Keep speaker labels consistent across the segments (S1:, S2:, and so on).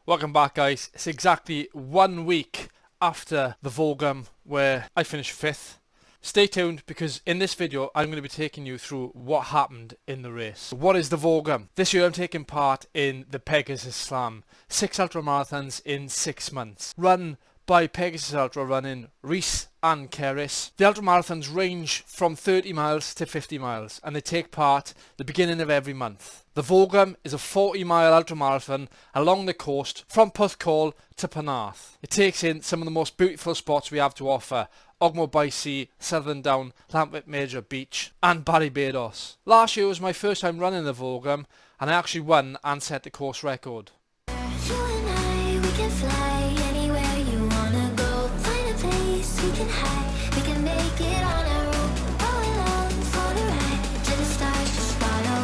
S1: Welcome back, guys. It's exactly 1 week after the Vogum where I finished 5th. Stay tuned because in this video I'm going to be taking you through what happened in the race. What is the Vogum? This year I'm taking part in the Pegasus Slam, 6 ultramarathons in 6 months, run by Pegasus Ultra running Reese and Keris. The ultramarathons range from 30 miles to 50 miles and they take part the beginning of every month. The Vogum is a 40-mile ultramarathon along the coast from Porthcawl to Penarth. It takes in some of the most beautiful spots we have to offer: Ogmore by Sea, Southern Down, Llantwit Major Beach and Barrybados. Last year was my first time running the Vogum and I actually won and set the course record.
S2: You and I, we can fly anywhere you wanna go. Find a place we can hide, we can make it on our own. Go along for the ride, to the stars just follow.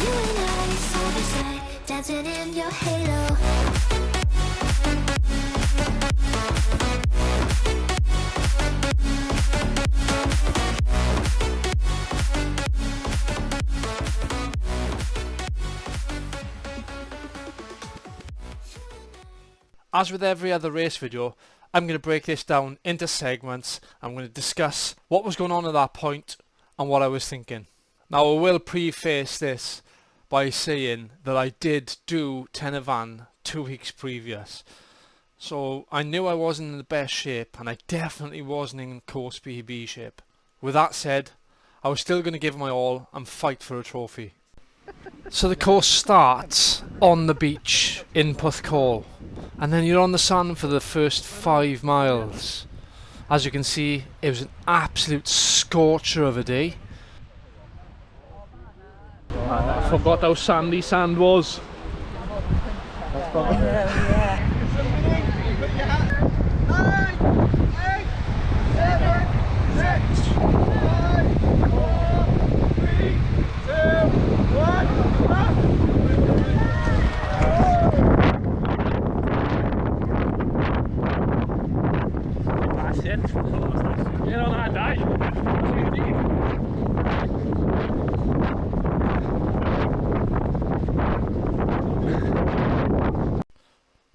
S2: You and I, side by side, dancing in your halo.
S1: As with every other race video, I'm going to break this down into segments. I'm going to discuss what was going on at that point and what I was thinking. Now I will preface this by saying that I did do Tenavan 2 weeks previous. So I knew I wasn't in the best shape and I definitely wasn't in course PB shape. With that said, I was still going to give my all and fight for a trophy. So the course starts on the beach in Porthcawl and then you're on the sand for the first 5 miles. As you can see, it was an absolute scorcher of a day. I forgot how sandy sand was.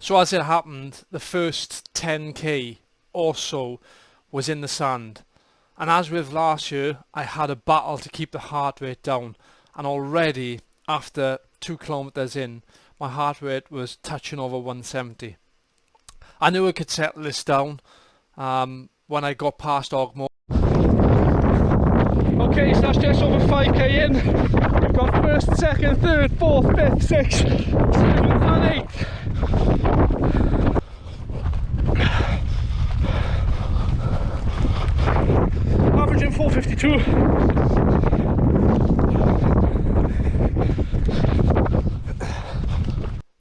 S1: So as it happened, the first 10k or so was in the sand, and as with last year I had a battle to keep the heart rate down, and already after 2 kilometers in my heart rate was touching over 170. I knew I could settle this down when I got past Ogmore. Okay, so that's just over 5k in. We've got first, second, third, fourth, fifth, sixth, seventh and eighth. Averaging 452.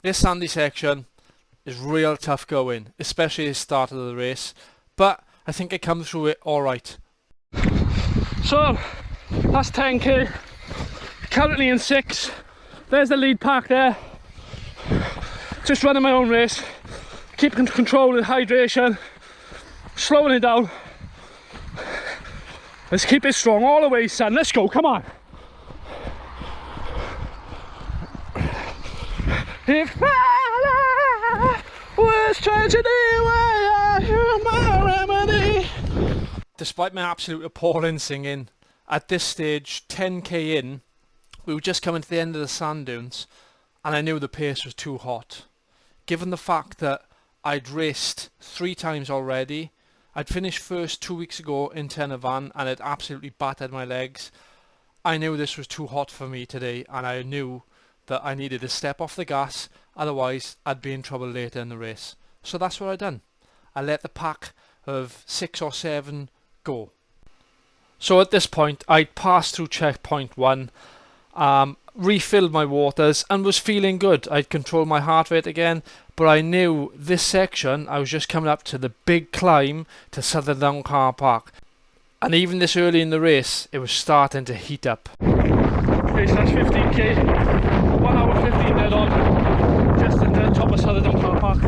S1: This sandy section is real tough going, especially at the start of the race, but I think I come through it alright. So, that's 10k, currently in 6th. There's the lead pack there. Just running my own race, keeping control of hydration, slowing it down. Let's keep it strong all the way, son. Let's go, come on. If I was tragedy, why are you my remedy? Despite my absolute appalling singing, at this stage, 10k in, we were just coming to the end of the sand dunes, and I knew the pace was too hot. Given the fact that I'd raced 3 times already, I'd finished first 2 weeks ago in Tenavan and it absolutely battered my legs. I knew this was too hot for me today and I knew that I needed to step off the gas, otherwise I'd be in trouble later in the race. So that's what I done. I let the pack of 6 or 7 go. So at this point I'd passed through checkpoint 1, refilled my waters and was feeling good. I'd controlled my heart rate again, but I knew this section I was just coming up to the big climb to Southern Down Car Park, and even this early in the race it was starting to heat up. Okay, so that's 15k, 1 hour 15 dead on, just at the top of Southern Down Car Park.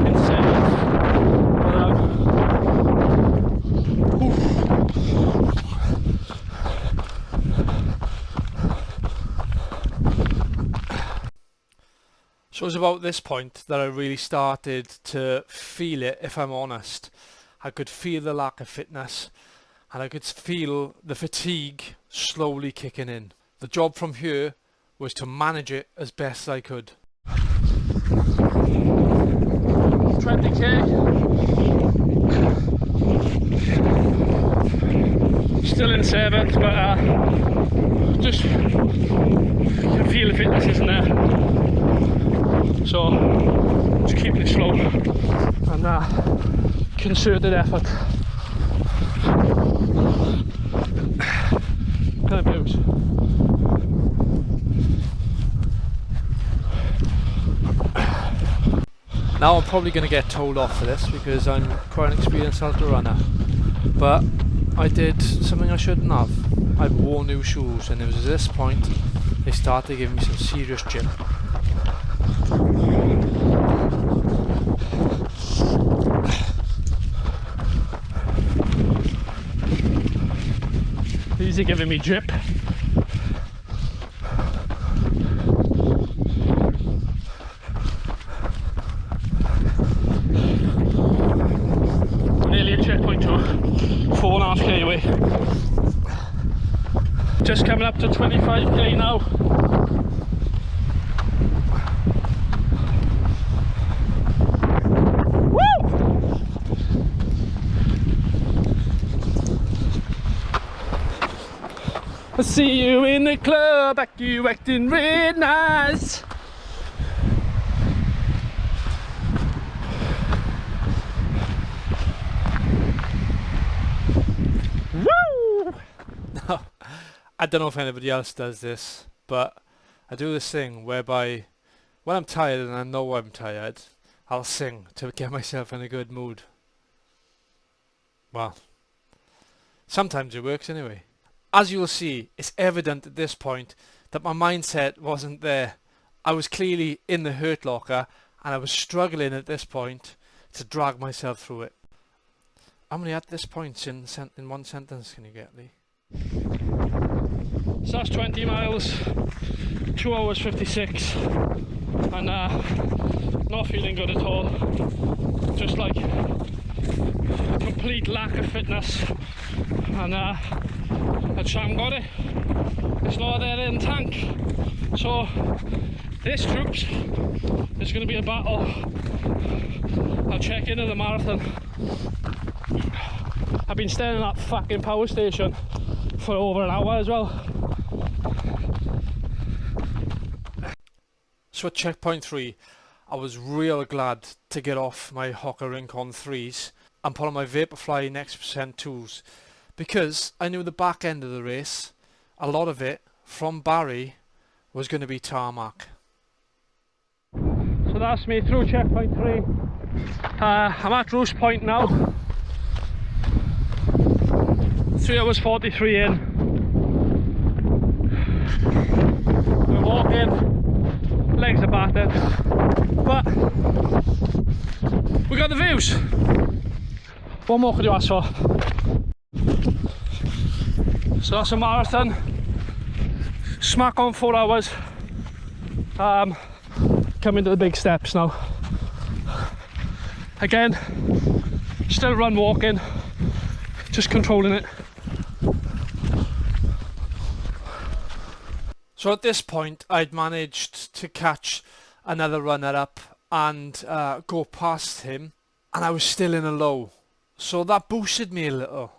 S1: In 7th, So it was about this point that I really started to feel it, if I'm honest. I could feel the lack of fitness and I could feel the fatigue slowly kicking in. The job from here was to manage it as best I could. 20k. Still in 7th, but just you can feel the fitness isn't there. So just keeping it slow and concerted effort. Kind of views. Now I'm probably going to get told off for this because I'm quite an experienced ultra runner, but I did something I shouldn't have. I wore new shoes, and it was at this point they started giving me some serious jip. These are giving me drip. Nearly a checkpoint to 4.5k away. Just coming up to 25k now. I see you in the club, you acting real nice. Woo! No, I don't know if anybody else does this, but I do this thing whereby when I'm tired and I know I'm tired, I'll sing to get myself in a good mood. Well, sometimes it works anyway. As you will see, it's evident at this point that my mindset wasn't there. I was clearly in the hurt locker and I was struggling at this point to drag myself through it. How many at this point in one sentence can you get, Lee? So that's 20 miles, 2 hours 56, and not feeling good at all. Just like complete lack of fitness, and the tram got it. It's not there in the tank. So this, troops, is going to be a battle. I'll check in at the marathon. I've been staying at that fucking power station for over an hour as well. So at checkpoint 3, I was real glad to get off my Hocker Rincon 3s and put on my Vaporfly Next Percent 2s, because I knew the back end of the race, a lot of it from Barry was going to be tarmac. So that's me through checkpoint 3. I'm at Roos Point now. 3 hours 43 in. We're walking, legs are battered, but we got the views. What more could you ask for? So that's a marathon, smack on 4 hours. Coming to the big steps now. Again, still run walking, just controlling it. So at this point I'd managed to catch another runner up and go past him, and I was still in a low, so that boosted me a little.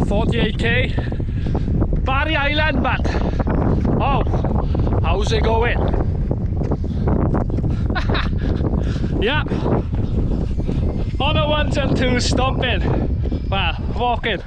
S1: 48k, Barry Island, but oh, how's it going? Yeah, on the 1s and 2s, stomping, well, walking.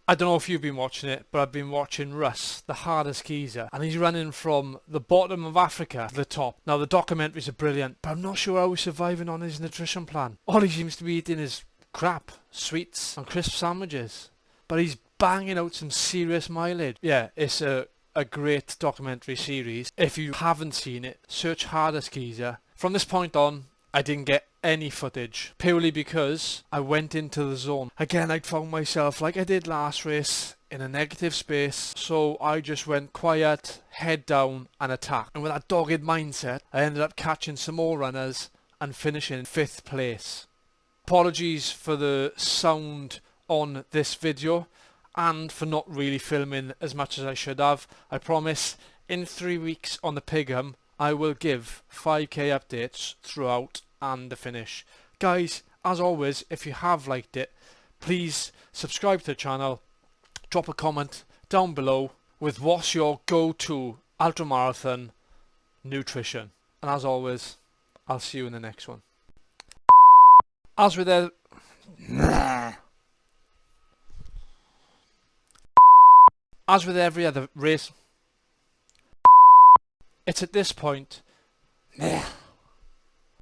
S1: I don't know if you've been watching it, but I've been watching Russ, the hardest geezer, and he's running from the bottom of Africa to the top. Now the documentaries are brilliant, but I'm not sure how he's surviving on his nutrition plan. All he seems to be eating is crap, sweets and crisp sandwiches, but he's banging out some serious mileage. Yeah, it's a great documentary series. If you haven't seen it, search Hardest Geezer. From this point on, I didn't get any footage, purely because I went into the zone. Again, I'd found myself, like I did last race, in a negative space, so I just went quiet, head down and attack. And with that dogged mindset, I ended up catching some more runners and finishing in 5th place. Apologies for the sound on this video and for not really filming as much as I should have. I promise in 3 weeks on the Pigham I will give 5k updates throughout and the finish. Guys, as always, if you have liked it, please subscribe to the channel, drop a comment down below with what's your go-to ultramarathon nutrition. And as always, I'll see you in the next one. As with every other race, it's at this point